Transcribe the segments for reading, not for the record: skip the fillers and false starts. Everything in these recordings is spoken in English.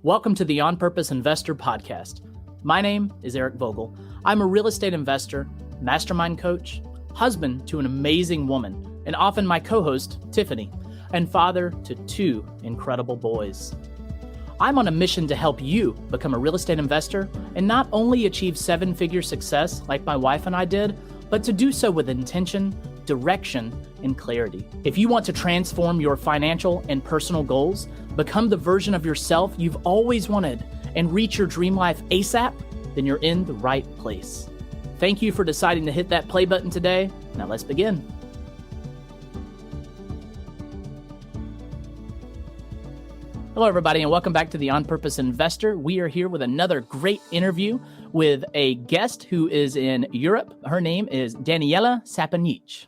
Welcome to the On Purpose Investor Podcast. My name is Eric Vogel. I'm a real estate investor, mastermind coach, husband to an amazing woman, and often my co-host, Tiffany, and father to two incredible boys. I'm on a mission to help you become a real estate investor and not only achieve seven-figure success like my wife and I did, but to do so with intention, direction, and clarity. If you want to transform your financial and personal goals, become the version of yourself you've always wanted, and reach your dream life ASAP, then you're in the right place. Thank you for deciding to hit that play button today. Now let's begin. Hello, everybody, and welcome back to the On Purpose Investor. We are here with another great interview with a guest who is in Europe. Her name is Danijela Saponjic.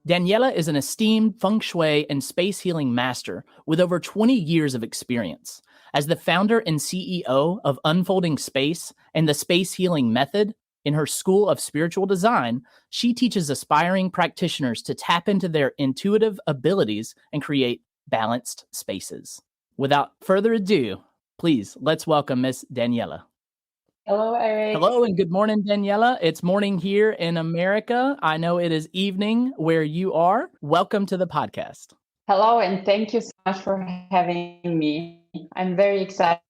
Danijela is an esteemed Feng Shui and space healing master with over 20 years of experience. As the founder and CEO of Unfolding Space and the Space Healing Method, in her School of Spiritual Design, she teaches aspiring practitioners to tap into their intuitive abilities and create balanced spaces. Without further ado, please, let's welcome Miss Danijela. Hello, Eric. Hello and good morning, Danijela. It's morning here in America. I know it is evening where you are. Welcome to the podcast. Hello, and thank you so much for having me. I'm very excited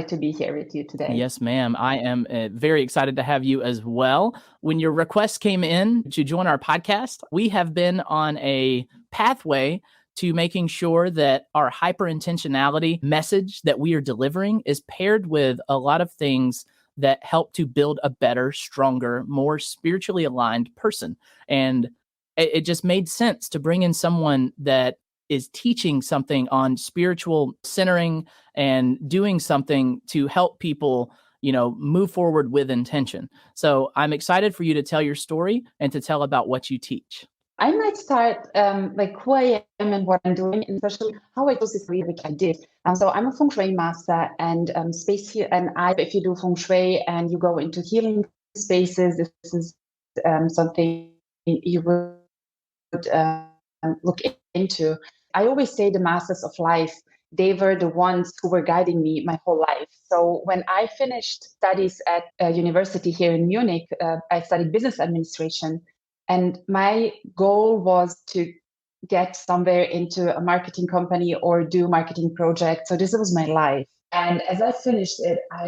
to be here with you today. Yes, ma'am. I am very excited to have you as well. When your request came in to join our podcast, we have been on a pathway to making sure that our hyper-intentionality message that we are delivering is paired with a lot of things that help to build a better, stronger, more spiritually aligned person. And it just made sense to bring in someone that is teaching something on spiritual centering and doing something to help people, move forward with intention. So I'm excited for you to tell your story and to tell about what you teach. I might start who I am and what I'm doing, and especially how I chose this career, which I did. So I'm a Feng Shui master and space here. And if you do Feng Shui and you go into healing spaces, this is something you would look into. I always say the masters of life, they were the ones who were guiding me my whole life. So when I finished studies at a university here in Munich, I studied business administration. And my goal was to get somewhere into a marketing company or do marketing projects. So this was my life. And as I finished it, I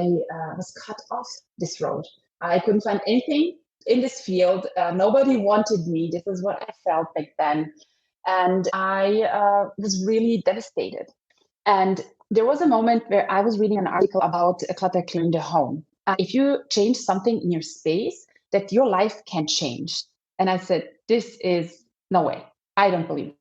was cut off this road. I couldn't find anything in this field. Nobody wanted me. This is what I felt back then. And I was really devastated. And there was a moment where I was reading an article about clutter clearing the home. If you change something in your space, that your life can change. And I said, this is no way. I don't believe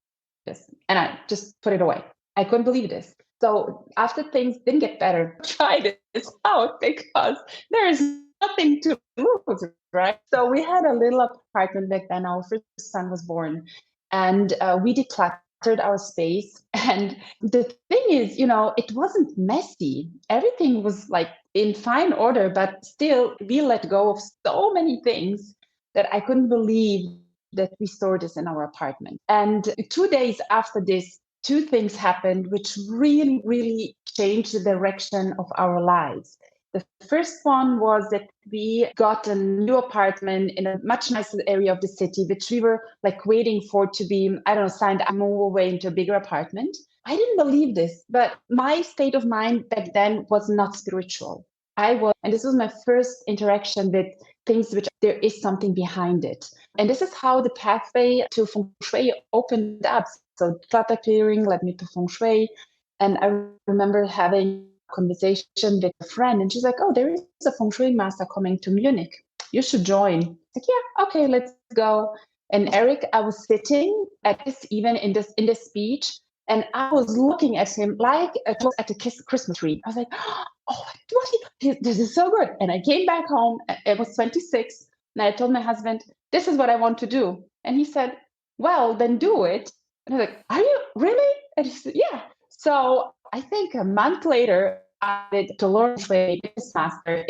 this. And I just put it away. I couldn't believe this. So after things didn't get better, try this out because there is nothing to lose, right? So we had a little apartment back then. Our first son was born. And we decluttered our space. And the thing is, it wasn't messy. Everything was in fine order, but still we let go of so many things that I couldn't believe that we stored this in our apartment. And 2 days after this, two things happened, which really, really changed the direction of our lives. The first one was that we got a new apartment in a much nicer area of the city, which we were waiting for to be, signed and move away into a bigger apartment. I didn't believe this, but my state of mind back then was not spiritual. And this was my first interaction with things which there is something behind it. And this is how the pathway to Feng Shui opened up. So clutter clearing led me to Feng Shui. And I remember having a conversation with a friend, and she's like, oh, there is a Feng Shui master coming to Munich. You should join. Like, yeah, okay, let's go. And Eric, I was sitting at this event in this speech, and I was looking at him like it was at a Christmas tree. I was like, oh, this is so good. And I came back home. It was 26. And I told my husband, this is what I want to do. And he said, well, then do it. And I was like, are you really? And he said, yeah. So I think a month later, I did to learn Shui business master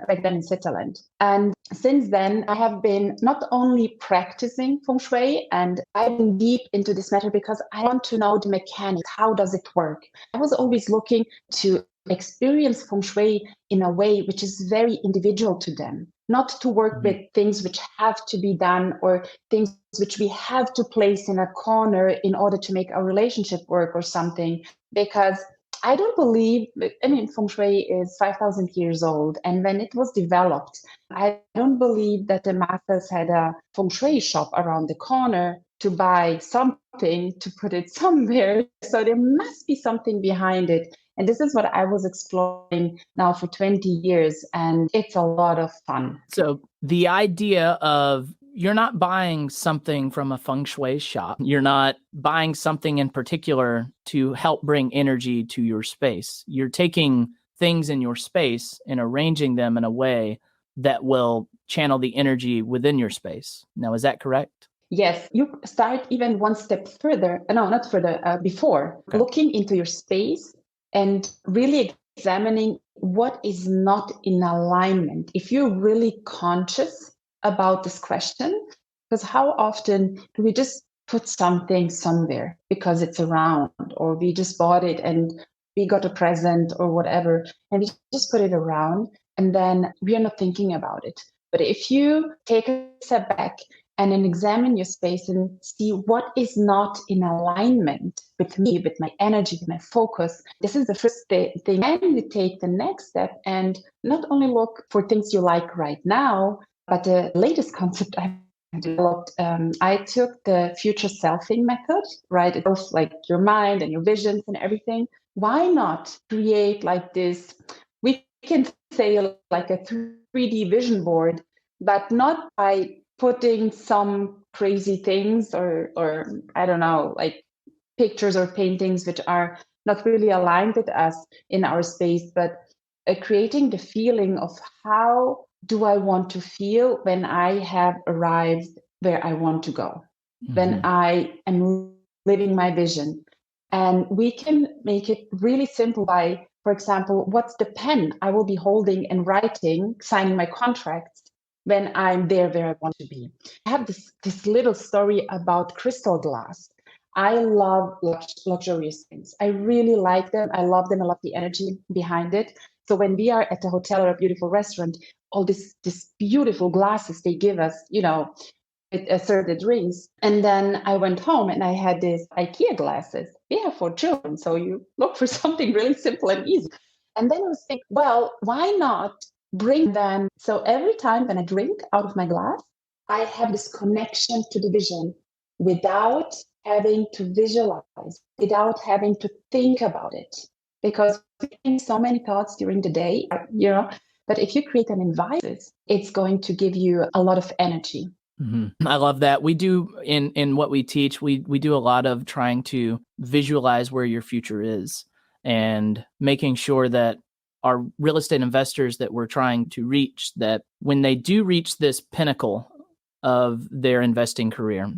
back then in Switzerland. And since then, I have been not only practicing Feng Shui and diving deep into this matter because I want to know the mechanics. How does it work? I was always looking to experience Feng Shui in a way which is very individual to them, not to work with things which have to be done or things which we have to place in a corner in order to make our relationship work or something. Because I don't believe, Feng Shui is 5,000 years old. And when it was developed, I don't believe that the masters had a Feng Shui shop around the corner to buy something to put it somewhere. So there must be something behind it. And this is what I was exploring now for 20 years. And it's a lot of fun. So the idea of you're not buying something from a feng shui shop. You're not buying something in particular to help bring energy to your space. You're taking things in your space and arranging them in a way that will channel the energy within your space. Now, is that correct? Yes, you start even one step further. No, not further, before. Okay. Looking into your space and really examining what is not in alignment. If you're really conscious about this question, because how often do we just put something somewhere because it's around, or we just bought it and we got a present or whatever, and we just put it around and then we are not thinking about it. But if you take a step back and then examine your space and see what is not in alignment with me, with my energy, with my focus. This is the first thing. And you take the next step and not only look for things you like right now, but the latest concept I developed, I took the future selfing method, right? It goes like your mind and your visions and everything. Why not create like this? We can say like a 3D vision board, but not by putting some crazy things or I don't know, like pictures or paintings which are not really aligned with us in our space, but creating the feeling of how do I want to feel when I have arrived where I want to go, when I am living my vision. And we can make it really simple by, for example, what's the pen I will be holding and writing, signing my contracts when I'm there where I want to be. I have this little story about crystal glass. I love luxurious things. I really like them. I love them. I love the energy behind it. So when we are at a hotel or a beautiful restaurant, all this beautiful glasses they give us, with assorted rings. And then I went home and I had these IKEA glasses. Yeah, for children. So you look for something really simple and easy. And then I was thinking, well, why not bring them? So every time when I drink out of my glass, I have this connection to the vision without having to visualize, without having to think about it. Because we think so many thoughts during the day, but if you create an environment, it's going to give you a lot of energy. I love that. We do in what we teach, we do a lot of trying to visualize where your future is and making sure that our real estate investors that we're trying to reach, that when they do reach this pinnacle of their investing career,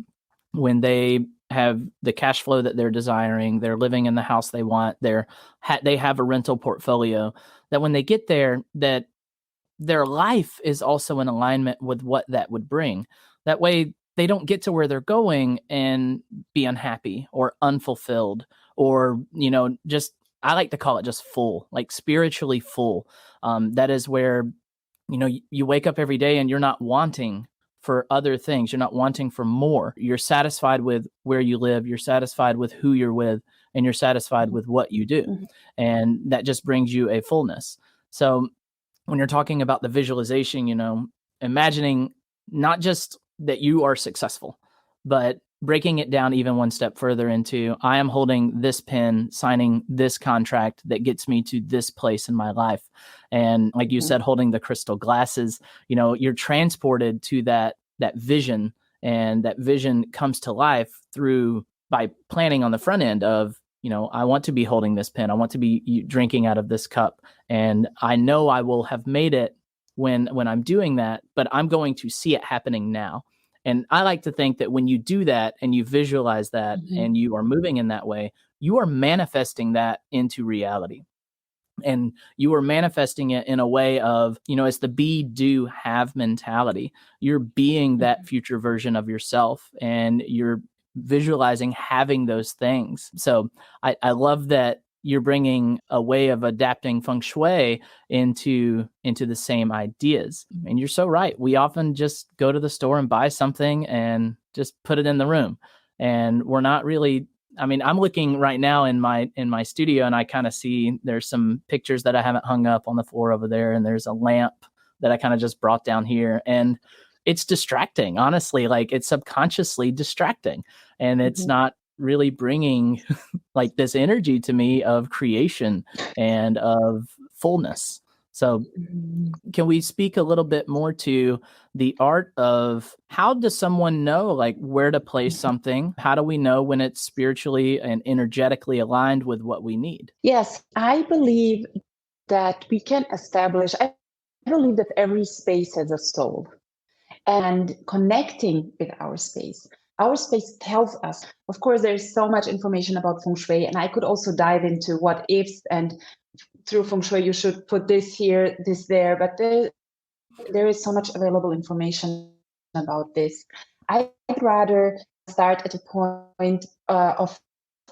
when they have the cash flow that they're desiring, they're living in the house they want, they have a rental portfolio, that when they get there, that their life is also in alignment with what that would bring. That way they don't get to where they're going and be unhappy or unfulfilled or, just, I like to call it just full, like spiritually full. That is where, you wake up every day and you're not wanting for other things. You're not wanting for more. You're satisfied with where you live. You're satisfied with who you're with, and you're satisfied with what you do. And that just brings you a fullness. So when you're talking about the visualization, imagining not just that you are successful, but breaking it down even one step further into, I am holding this pen, signing this contract that gets me to this place in my life. And like you said, holding the crystal glasses, you're transported to that vision, and that vision comes to life by planning on the front end of, I want to be holding this pen. I want to be drinking out of this cup. And I know I will have made it when I'm doing that, but I'm going to see it happening now. And I like to think that when you do that and you visualize that and you are moving in that way, you are manifesting that into reality. And you are manifesting it in a way of, it's the be, do, have mentality. You're being that future version of yourself, and you're visualizing having those things. So I love that you're bringing a way of adapting Feng Shui into the same ideas. And you're so right. We often just go to the store and buy something and just put it in the room. And we're not really, I mean, I'm looking right now in my studio, and I kind of see there's some pictures that I haven't hung up on the floor over there. And there's a lamp that I kind of just brought down here. And it's distracting, honestly. Like, it's subconsciously distracting, and it's not really bringing like this energy to me of creation and of fullness. So can we speak a little bit more to the art of how does someone know like where to place something? How do we know when it's spiritually and energetically aligned with what we need? Yes, I believe that we can establish, I believe that every space has a soul, and connecting with our space. Our space tells us, of course, there's so much information about Feng Shui, and I could also dive into what ifs, and through Feng Shui, you should put this here, this there, but there is so much available information about this. I'd rather start at a point of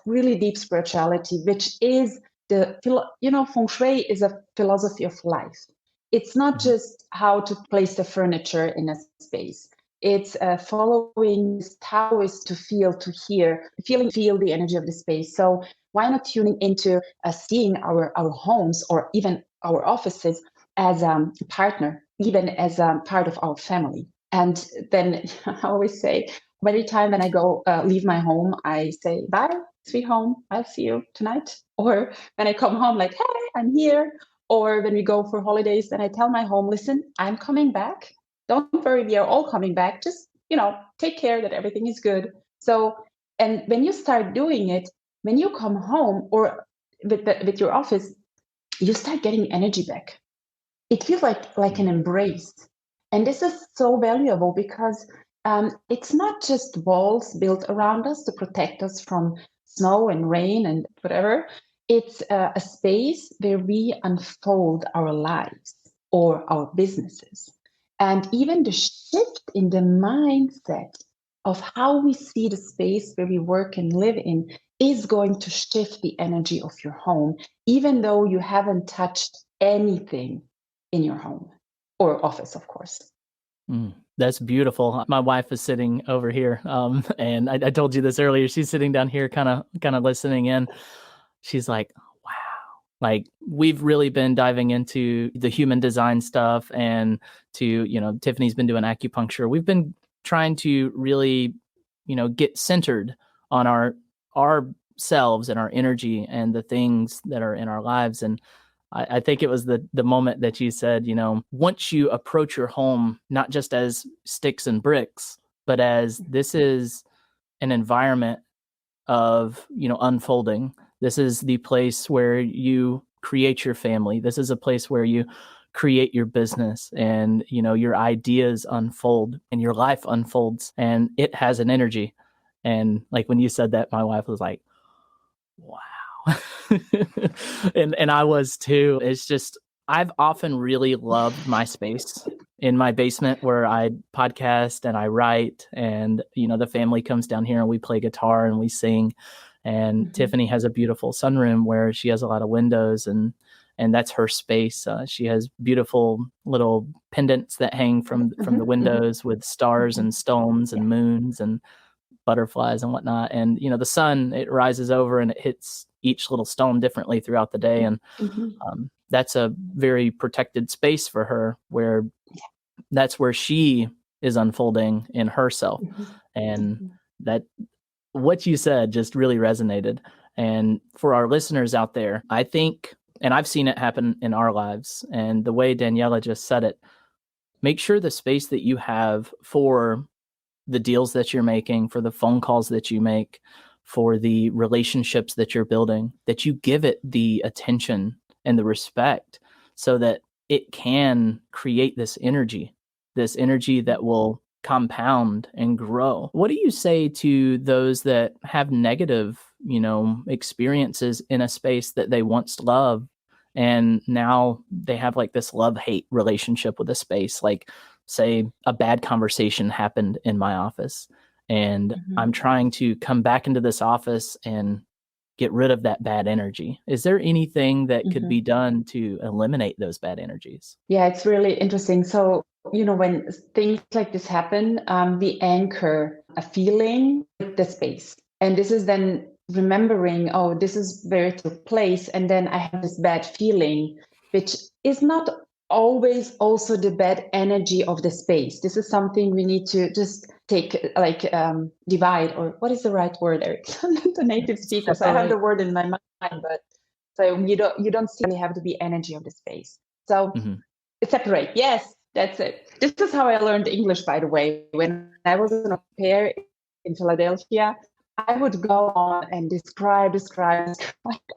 really deep spirituality, which is Feng Shui is a philosophy of life. It's not just how to place the furniture in a space. It's following Taoist to feel, to hear, feel the energy of the space. So why not tuning into seeing our homes or even our offices as a partner, even as a part of our family? And then I always say, every time when I go leave my home, I say, bye, sweet home, I'll see you tonight. Or when I come home, like, hey, I'm here. Or when we go for holidays, then I tell my home, listen, I'm coming back. Don't worry, we are all coming back. Just, take care that everything is good. So, and when you start doing it, when you come home or with your office, you start getting energy back. It feels like an embrace. And this is so valuable because it's not just walls built around us to protect us from snow and rain and whatever. It's a space where we unfold our lives or our businesses. And even the shift in the mindset of how we see the space where we work and live in is going to shift the energy of your home, even though you haven't touched anything in your home or office, of course. That's beautiful. My wife is sitting over here, and I told you this earlier. She's sitting down here, kind of listening in. She's like, "Wow!" Like, we've really been diving into the human design stuff, and Tiffany's been doing acupuncture. We've been trying to really, get centered on ourselves and our energy and the things that are in our lives. And I think it was the moment that you said, once you approach your home, not just as sticks and bricks, but as this is an environment of, unfolding. This is the place where you create your family. This is a place where you create your business, and, your ideas unfold and your life unfolds, and it has an energy. And like, when you said that, my wife was like, wow. and I was too. It's just, I've often really loved my space in my basement where I podcast and I write, and the family comes down here and we play guitar and we sing. And Tiffany has a beautiful sunroom where she has a lot of windows, and that's her space. She has beautiful little pendants that hang from the windows with stars and stones and moons and butterflies and whatnot. And the sun, it rises over and it hits each little stone differently throughout the day. And that's a very protected space for her, where that's where she is unfolding in herself. And that, what you said just really resonated. And for our listeners out there, I think, and I've seen it happen in our lives, and the way Danijela just said it, make sure the space that you have for the deals that you're making, for the phone calls that you make, for the relationships that you're building, that you give it the attention and the respect so that it can create this energy that will compound and grow. What do you say to those that have negative, experiences in a space that they once loved, and now they have like this love-hate relationship with a space? Like, say a bad conversation happened in my office, and I'm trying to come back into this office and get rid of that bad energy. Is there anything that could Mhm. be done to eliminate those bad energies? Yeah, it's really interesting. So, when things like this happen, we anchor a feeling with the space. And this is then remembering, oh, this is where it took place. And then I have this bad feeling, which is not always also the bad energy of the space. This is something we need to just take, divide, or what is the right word, Eric? The native speakers. I have the word in my mind, but so you don't simply have to be energy of the space. So separate. Yes, that's it. This is how I learned English, by the way. When I was an au pair in Philadelphia, I would go on and describe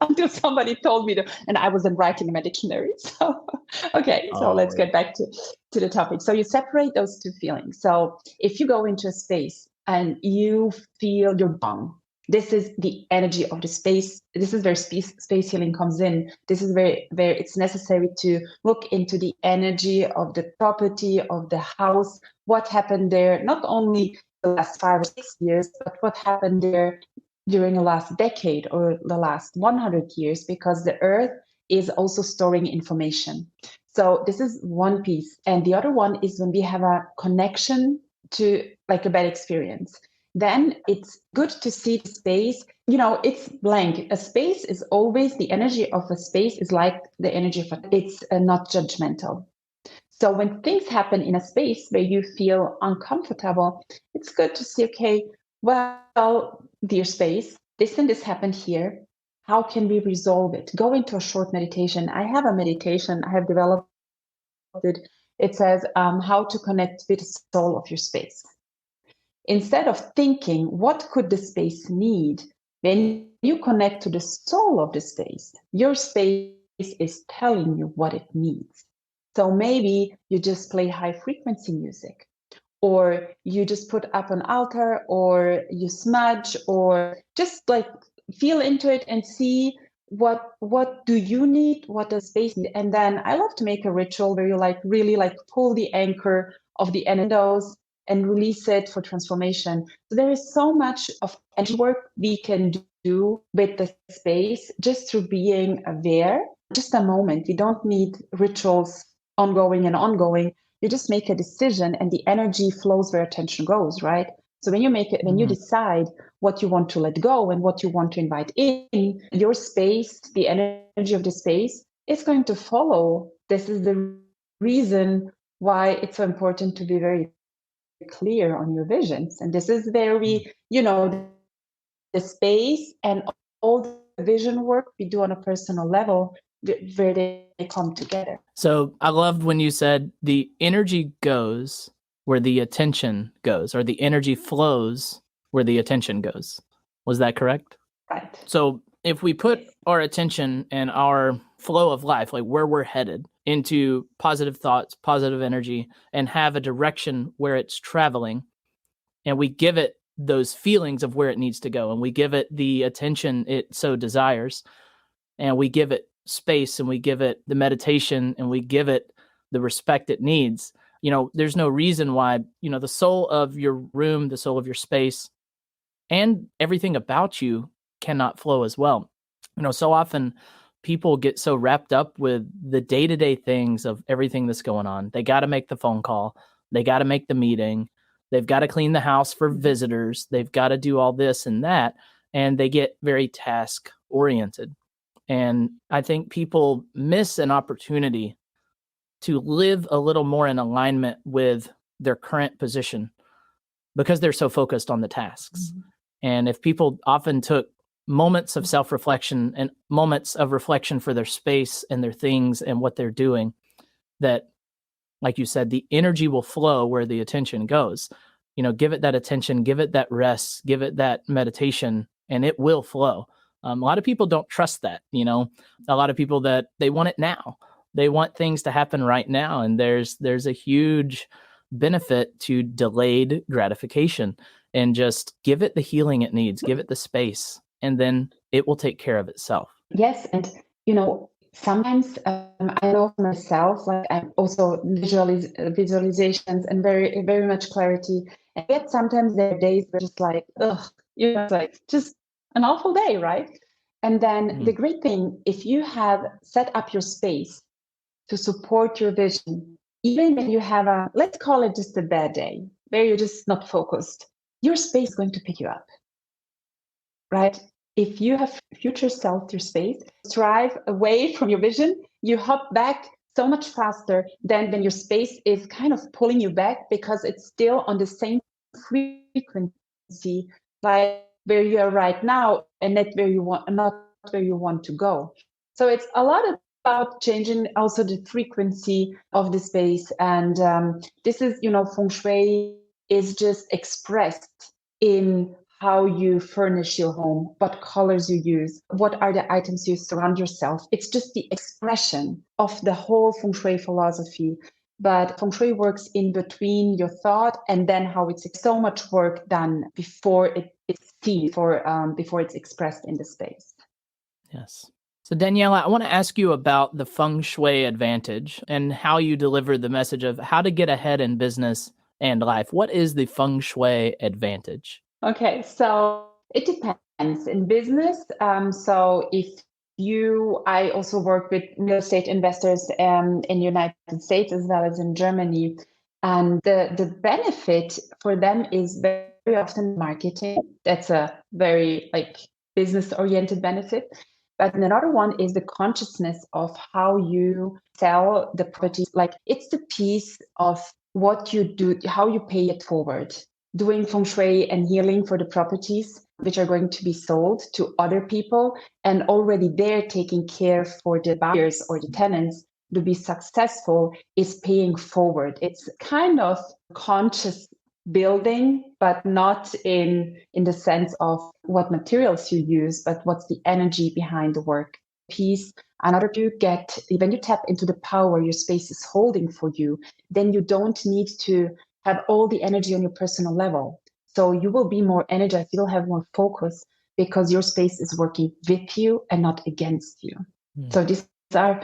until somebody told me to, and I wasn't writing in my dictionary. So, okay, so let's get back to the topic. So you separate those two feelings. So if you go into a space and you feel you're wrong, this is the energy of the space. This is where space healing comes in. This is where it's necessary to look into the energy of the property, of the house, what happened there, not only the last 5 or 6 years, but what happened there during the last decade or the last 100 years, because the earth is also storing information. So this is one piece. And the other one is when we have a connection to like a bad experience. Then it's good to see the space. It's blank. A space is always, the energy of a space is like the energy of it's not judgmental. So when things happen in a space where you feel uncomfortable, it's good to see, okay, well, dear space, this and this happened here. How can we resolve it? Go into a short meditation. I have a meditation I have developed it. It says how to connect with the soul of your space. Instead of thinking, what could the space need? When you connect to the soul of the space, your space is telling you what it needs. So maybe you just play high frequency music, or you just put up an altar, or you smudge, or just like feel into it and see what do you need, what does space need. And then I love to make a ritual where you really pull the anchor of the endos and release it for transformation. So there is so much of energy work we can do with the space just through being aware. Just a moment. We don't need rituals ongoing. You just make a decision and the energy flows where attention goes, right? So when you decide what you want to let go and what you want to invite in, your space, the energy of the space is going to follow. This is the reason why it's so important to be very clear on your visions. And this is where the space and all the vision work we do on a personal level, where they come together. So I loved when you said the energy goes where the attention goes, or the energy flows where the attention goes. Was that correct? Right. So if we put our attention and our flow of life, like where we're headed, into positive thoughts, positive energy, and have a direction where it's traveling, and we give it those feelings of where it needs to go, and we give it the attention it so desires, and we give it space, and we give it the meditation, and we give it the respect it needs, there's no reason why, the soul of your room, the soul of your space, and everything about you cannot flow as well. So often people get so wrapped up with the day-to-day things of everything that's going on. They got to make the phone call. They got to make the meeting. They've got to clean the house for visitors. They've got to do all this and that. And they get very task-oriented. And I think people miss an opportunity to live a little more in alignment with their current position because they're so focused on the tasks. And if people often took moments of self-reflection and moments of reflection for their space and their things and what they're doing, that, like you said, the energy will flow where the attention goes. Give it that attention, give it that rest, give it that meditation, and it will flow. A lot of people don't trust that. A lot of people that they want it now. They want things to happen right now. And there's a huge benefit to delayed gratification, and just give it the healing it needs, give it the space, and then it will take care of itself. Yes. And, sometimes I know for myself, like I'm also visualizations and very, very much clarity. And yet sometimes there are days where just like, it's like just an awful day, right? And then the great thing, if you have set up your space to support your vision, even when you have let's call it just a bad day, where you're just not focused, your space is going to pick you up, right? If you have future self your space, strive away from your vision, you hop back so much faster than when your space is kind of pulling you back because it's still on the same frequency like where you are right now and not where you want to go. So it's a lot about changing also the frequency of the space. And this is, Feng Shui is just expressed in how you furnish your home, what colors you use, what are the items you surround yourself. It's just the expression of the whole Feng Shui philosophy. But Feng Shui works in between your thought and then how it's so much work done before it's seen, before it's expressed in the space. Yes. So Danijela, I want to ask you about the Feng Shui advantage and how you deliver the message of how to get ahead in business and life. What is the Feng Shui advantage? Okay, so it depends. In business, so I also work with real estate investors in the United States as well as in Germany. And the benefit for them is very often marketing. That's a very business-oriented benefit. But another one is the consciousness of how you sell the property. Like it's the piece of what you do, how you pay it forward. Doing Feng Shui and healing for the properties which are going to be sold to other people, and already there taking care for the buyers or the tenants to be successful is paying forward. It's kind of conscious building, but not in the sense of what materials you use, but what's the energy behind the work piece. Another, when you tap into the power your space is holding for you, then you don't need to have all the energy on your personal level. So you will be more energized, you'll have more focus because your space is working with you and not against you. So these are,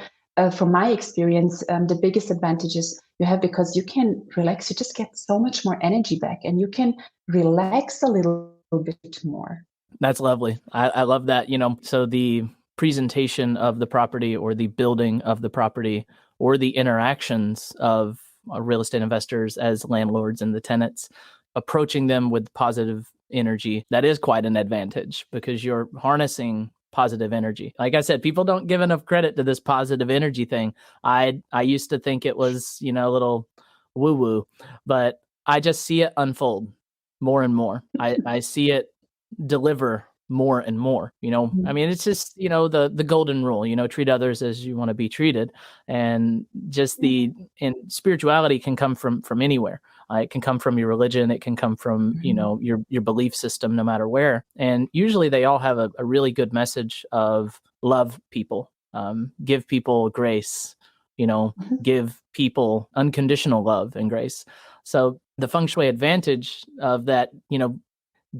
from my experience, the biggest advantages you have because you can relax, you just get so much more energy back and you can relax a little bit more. That's lovely. I love that, so the presentation of the property or the building of the property or the interactions of real estate investors as landlords and the tenants, approaching them with positive energy, that is quite an advantage because you're harnessing positive energy. Like I said, people don't give enough credit to this positive energy thing. I used to think it was, a little woo-woo, but I just see it unfold more and more. I see it deliver more and more, I mean, it's just, the golden rule, treat others as you want to be treated. And just and spirituality can come from anywhere. It can come from your religion. It can come from, your belief system, no matter where. And usually they all have a really good message of love people, give people grace, give people unconditional love and grace. So the Feng Shui advantage of that,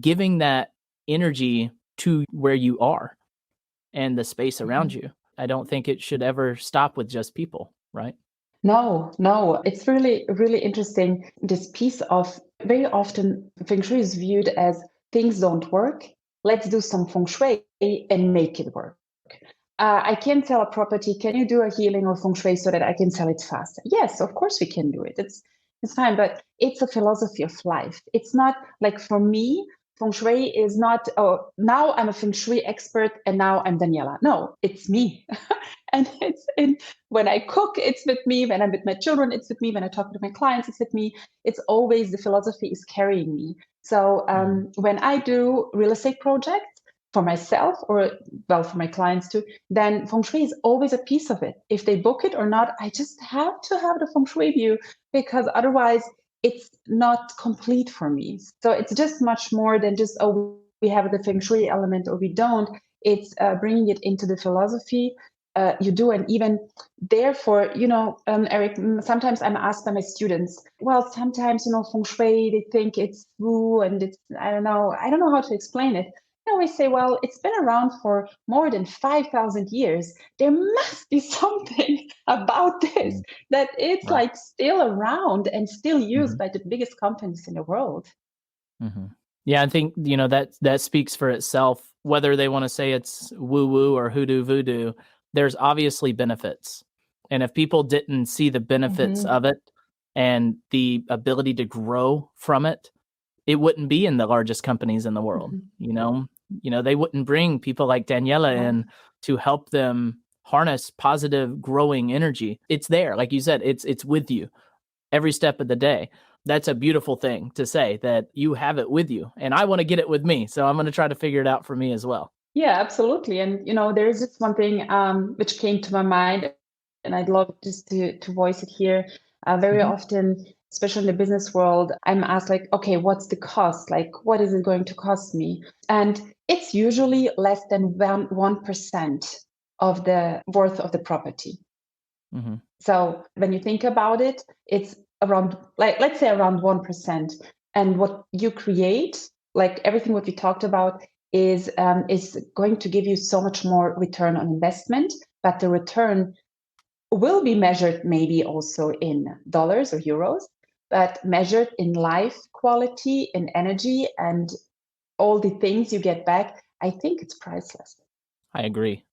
giving that energy to where you are and the space around you. I don't think it should ever stop with just people, right? No, it's really, really interesting. This piece of very often Feng Shui is viewed as things don't work. Let's do some Feng Shui and make it work. I can sell a property. Can you do a healing or Feng Shui so that I can sell it faster? Yes, of course we can do it. It's fine, but it's a philosophy of life. It's not like for me, Feng Shui is not, oh, now I'm a Feng Shui expert and now I'm Danijela. No, it's me. And when I cook, it's with me. When I'm with my children, it's with me. When I talk to my clients, it's with me. It's always the philosophy is carrying me. So when I do real estate projects for myself or, for my clients too, then Feng Shui is always a piece of it. If they book it or not, I just have to have the Feng Shui view because otherwise it's not complete for me. So it's just much more than just, oh, we have the Feng Shui element or we don't. It's bringing it into the philosophy. You do, and even therefore, Eric, sometimes I'm asked by my students, well, sometimes, Feng Shui, they think it's woo and it's, I don't know how to explain it. I always say, well, it's been around for more than 5,000 years. There must be something about this that it's like still around and still used by the biggest companies in the world. Yeah, I think, that speaks for itself whether they want to say it's woo-woo or hoodoo voodoo, there's obviously benefits. And if people didn't see the benefits of it and the ability to grow from it, it wouldn't be in the largest companies in the world. You know, they wouldn't bring people like Danijela in to help them harness positive growing energy. It's there. Like you said, it's with you every step of the day. That's a beautiful thing to say, that you have it with you, and I want to get it with me. So I'm going to try to figure it out for me as well. Yeah, absolutely. And, there is just one thing which came to my mind, and I'd love just to voice it here. Very often, especially in the business world, I'm asked like, okay, what's the cost? Like, what is it going to cost me? And it's usually less than 1% of the worth of the property. So when you think about it, it's around, like, let's say around 1%. And what you create, like everything what we talked about, is going to give you so much more return on investment, but the return will be measured maybe also in dollars or euros, but measured in life quality, in energy, and all the things you get back. I think it's priceless. I agree.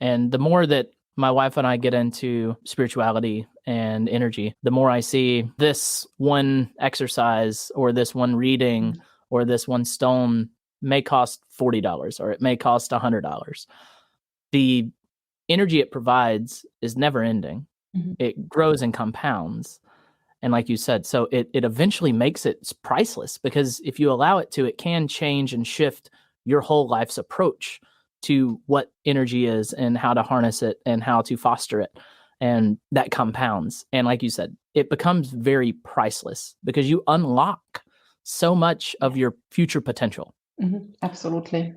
And the more that my wife and I get into spirituality and energy, the more I see this one exercise or this one reading or this one stone may cost $40 or it may cost $100. The energy it provides is never ending. It grows and compounds. And like you said, so it eventually makes it priceless, because if you allow it to, it can change and shift your whole life's approach to what energy is and how to harness it and how to foster it. And that compounds. And like you said, it becomes very priceless because you unlock so much of your future potential. Absolutely.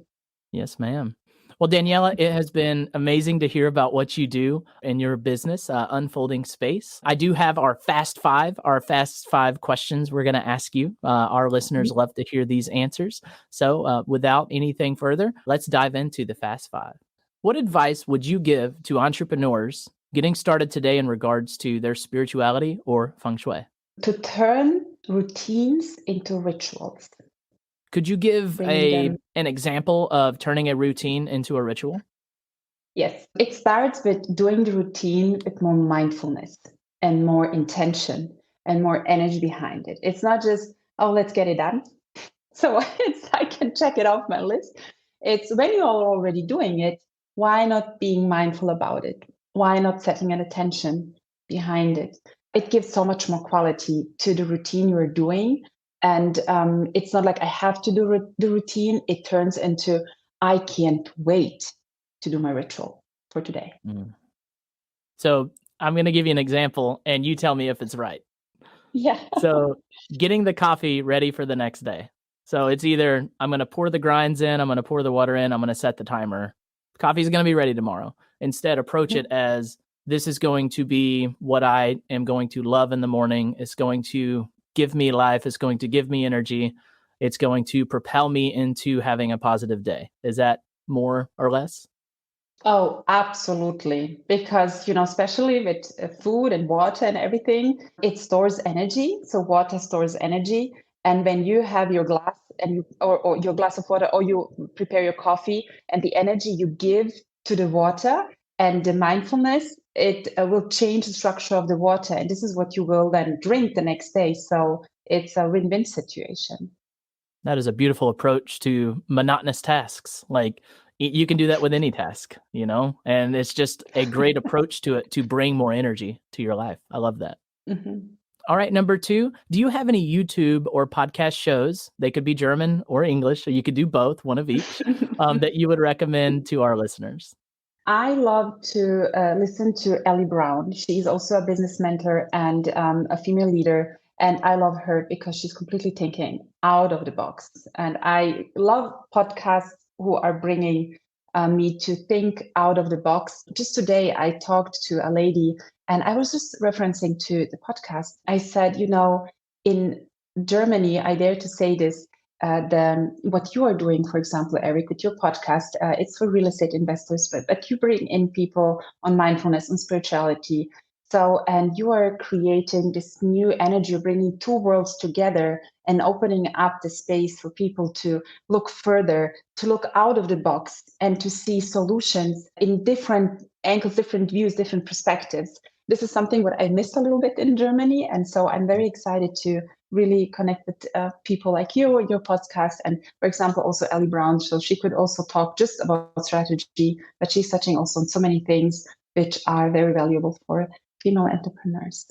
Yes, ma'am. Well, Danijela, it has been amazing to hear about what you do in your business, Unfolding Space. I do have our Fast Five questions we're going to ask you. Our listeners love to hear these answers. So without anything further, let's dive into the Fast Five. What advice would you give to entrepreneurs getting started today in regards to their spirituality or Feng Shui? To turn routines into rituals. Could you give an example of turning a routine into a ritual? Yes, it starts with doing the routine with more mindfulness and more intention and more energy behind it. It's not just, oh, let's get it done. So I can check it off my list. It's when you're already doing it, why not being mindful about it? Why not setting an attention behind it? It gives so much more quality to the routine you're doing. And it's not like I have to do the routine. It turns into, I can't wait to do my ritual for today. So I'm going to give you an example and you tell me if it's right. Yeah. So getting the coffee ready for the next day. So it's either I'm going to pour the grinds in, I'm going to pour the water in, I'm going to set the timer. Coffee's going to be ready tomorrow. Instead, approach it as, this is going to be what I am going to love in the morning. It's going to give me life. It's going to give me energy. It's going to propel me into having a positive day. Is that more or less? Oh, absolutely. Because, especially with food and water and everything, it stores energy. So water stores energy. And when you have your glass or your glass of water, or you prepare your coffee, and the energy you give to the water and the mindfulness, it will change the structure of the water. And this is what you will then drink the next day. So it's a win-win situation. That is a beautiful approach to monotonous tasks. Like, you can do that with any task, and it's just a great approach to it to bring more energy to your life. I love that. All right. Number 2, do you have any YouTube or podcast shows? They could be German or English, so you could do both, one of each, that you would recommend to our listeners? I love to listen to Ellie Brown. She's also a business mentor and a female leader. And I love her because she's completely thinking out of the box. And I love podcasts who are bringing me to think out of the box. Just today, I talked to a lady and I was just referencing to the podcast. I said, in Germany, I dare to say this, what you are doing, for example, Eric, with your podcast, it's for real estate investors, but you bring in people on mindfulness and spirituality. So, and you are creating this new energy, bringing two worlds together and opening up the space for people to look further, to look out of the box and to see solutions in different angles, different views, different perspectives. This is something what I missed a little bit in Germany. And so I'm very excited to really connect with people like you or your podcast. And for example, also Ellie Brown. So she could also talk just about strategy, but she's touching also on so many things which are very valuable for female entrepreneurs.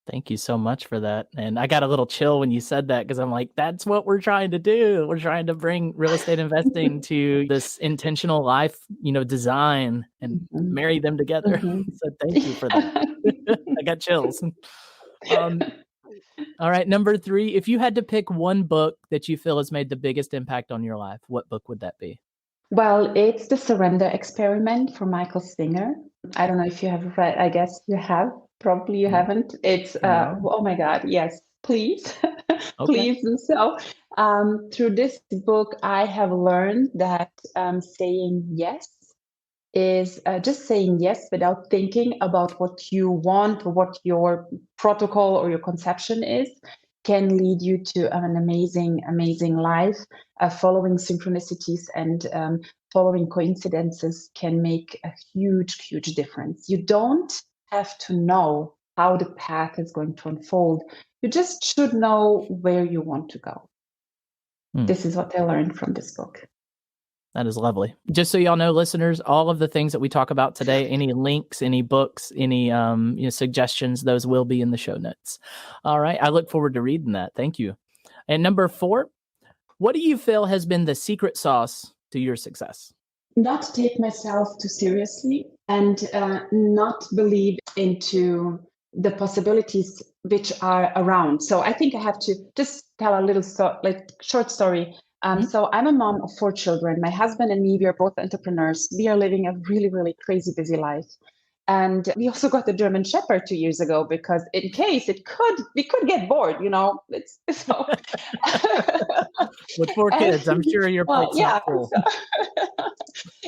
Thank you so much for that. And I got a little chill when you said that, because I'm like, that's what we're trying to do. We're trying to bring real estate investing to this intentional life, design and marry them together. So thank you for that. I got chills. All right. Number 3, if you had to pick one book that you feel has made the biggest impact on your life, what book would that be? Well, it's The Surrender Experiment for Michael Singer. I don't know if you have read, I guess you have, probably you haven't. It's, oh my God, yes, please, please do so. Through this book, I have learned that saying yes is just saying yes without thinking about what you want or what your protocol or your conception is can lead you to an amazing, amazing life. Following synchronicities and following coincidences can make a huge, huge difference. You don't have to know how the path is going to unfold. You just should know where you want to go. This is what I learned from this book. That is lovely. Just so y'all know, listeners, all of the things that we talk about today, any links, any books, any suggestions, those will be in the show notes. All right. I look forward to reading that. Thank you. And number 4, what do you feel has been the secret sauce to your success? Not take myself too seriously and not believe into the possibilities which are around. So I think I have to just tell a little short story. So I'm a mom of 4 children. My husband and me, we are both entrepreneurs. We are living a really, really crazy, busy life. And we also got the German Shepherd 2 years ago because in case we could get bored, It's so. With 4 kids, I'm sure your plate's not full.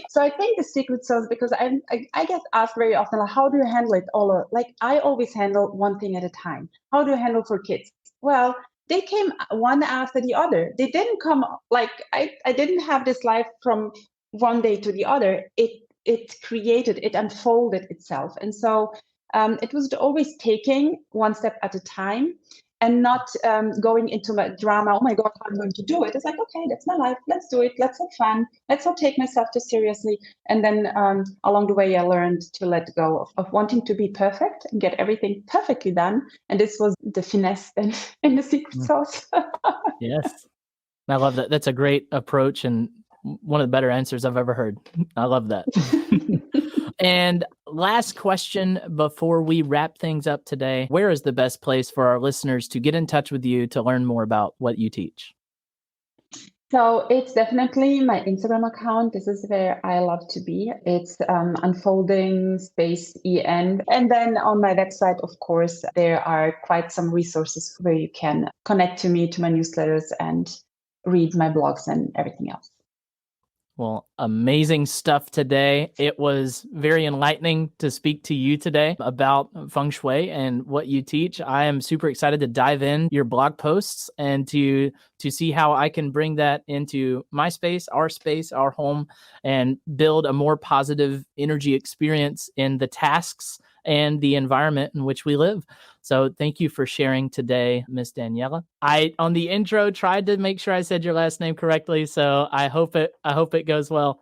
So I think the secret sauce, because I get asked very often, like, how do you handle it all? Like, I always handle one thing at a time. How do you handle 4 kids? Well, they came one after the other. They didn't come like I didn't have this life from one day to the other. It unfolded itself. And so it was always taking one step at a time and not going into my drama. Oh my God, how I'm going to do it. It's like, okay, that's my life. Let's do it. Let's have fun. Let's not take myself too seriously. And then along the way, I learned to let go of wanting to be perfect and get everything perfectly done. And this was the finesse and the secret sauce. Yes. I love that. That's a great approach and one of the better answers I've ever heard. I love that. And last question before we wrap things up today, where is the best place for our listeners to get in touch with you to learn more about what you teach? So it's definitely my Instagram account. This is where I love to be. It's unfolding space en. And then on my website, of course, there are quite some resources where you can connect to me, to my newsletters, and read my blogs and everything else. Well, amazing stuff today. It was very enlightening to speak to you today about Feng Shui and what you teach. I am super excited to dive in your blog posts and to see how I can bring that into my space, our home, and build a more positive energy experience in the tasks and the environment in which we live. So thank you for sharing today, Miss Danijela. I, on the intro, tried to make sure I said your last name correctly, so I hope it goes well.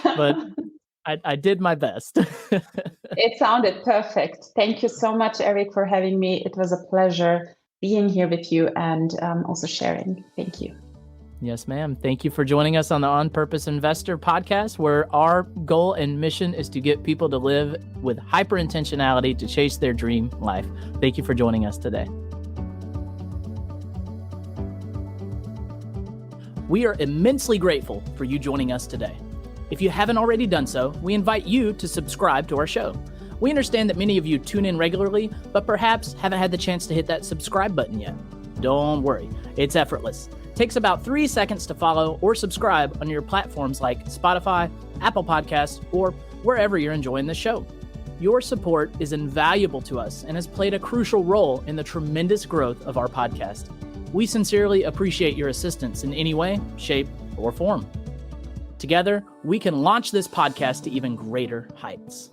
But I did my best. It sounded perfect. Thank you so much, Eric, for having me. It was a pleasure being here with you and also sharing. Thank you. Yes, ma'am. Thank you for joining us on the On Purpose Investor podcast, where our goal and mission is to get people to live with hyper intentionality to chase their dream life. Thank you for joining us today. We are immensely grateful for you joining us today. If you haven't already done so, we invite you to subscribe to our show. We understand that many of you tune in regularly, but perhaps haven't had the chance to hit that subscribe button yet. Don't worry, it's effortless. Takes about 3 seconds to follow or subscribe on your platforms like Spotify, Apple Podcasts, or wherever you're enjoying the show. Your support is invaluable to us and has played a crucial role in the tremendous growth of our podcast. We sincerely appreciate your assistance in any way, shape, or form. Together, we can launch this podcast to even greater heights.